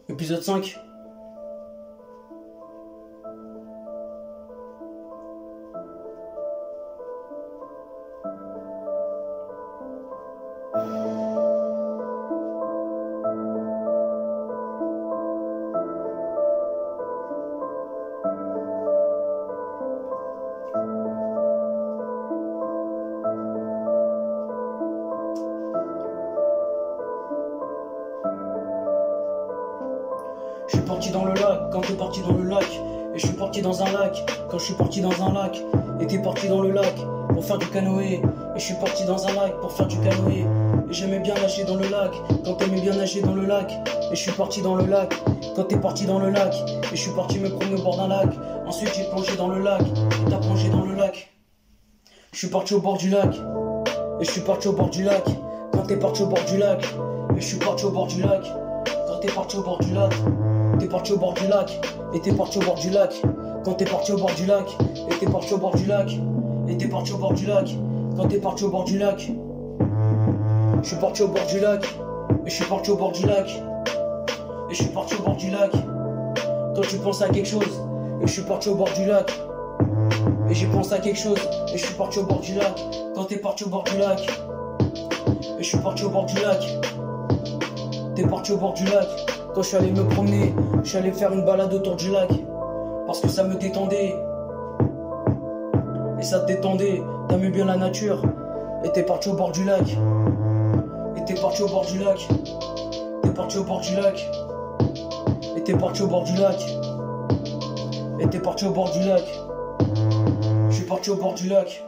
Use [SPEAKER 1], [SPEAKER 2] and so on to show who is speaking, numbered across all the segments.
[SPEAKER 1] Épisode 5. Je suis parti dans le lac, quand t'es parti dans le lac. Et je suis parti dans un lac, quand je suis parti dans un lac. Et t'es parti dans le lac, pour faire du canoë. Et je suis parti dans un lac, pour faire du canoë. Et j'aimais bien nager dans le lac, quand t'aimais bien nager dans le lac. Et je suis parti dans le lac, quand t'es parti dans le lac. Et je suis parti me promener au bord d'un lac. Ensuite j'ai plongé dans le lac, et t'as plongé dans le lac. Je suis parti au bord du lac, et je suis parti au bord du lac. Quand t'es parti au bord du lac, et je suis parti au bord du lac. Quand t'es parti au bord du lac, t'es parti au bord du lac, et t'es parti au bord du lac. Quand t'es parti au bord du lac, et t'es parti au bord du lac, et t'es parti au bord du lac. Quand t'es parti au bord du lac, je suis parti au bord du lac, et je suis parti au bord du lac, et je suis parti au bord du lac. Quand tu penses à quelque chose, et je suis parti au bord du lac, et j'ai pensé à quelque chose, et je suis parti au bord du lac. Quand t'es parti au bord du lac, et je suis parti au bord du lac, t'es parti au bord du lac. Quand je suis allé me promener, je suis allé faire une balade autour du lac, parce que ça me détendait. Et ça te détendait, t'aimais bien la nature. Et t'es parti au bord du lac, et t'es parti au bord du lac, t'es parti au bord du lac, et t'es parti au bord du lac, et t'es parti au bord du lac. Je suis parti au bord du lac.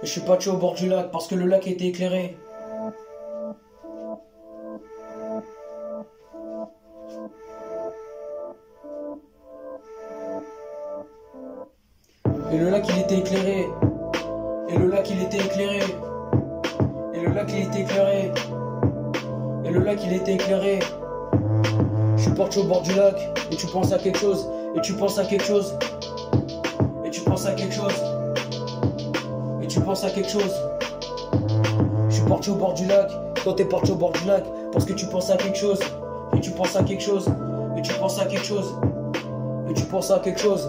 [SPEAKER 1] Et je suis parti au bord du lac parce que le lac était éclairé. Et le lac il était éclairé. Et le lac il était éclairé. Et le lac il était éclairé. Et le lac il était éclairé. Je suis parti au bord du lac. Et tu penses à quelque chose. Et tu penses à quelque chose. Et tu penses à quelque chose. Et tu penses à quelque chose. Je suis parti au bord du lac. Quand t'es parti au bord du lac, parce que tu penses à quelque chose. Et tu penses à quelque chose. Et tu penses à quelque chose. Et tu penses à quelque chose.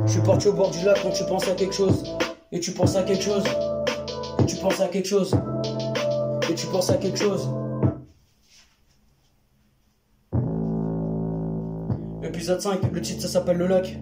[SPEAKER 1] Je suis parti au bord du lac quand tu penses à quelque chose. Et tu penses à quelque chose. Et tu penses à quelque chose. Et tu penses à quelque chose. Épisode 5, le titre ça s'appelle Le Lac.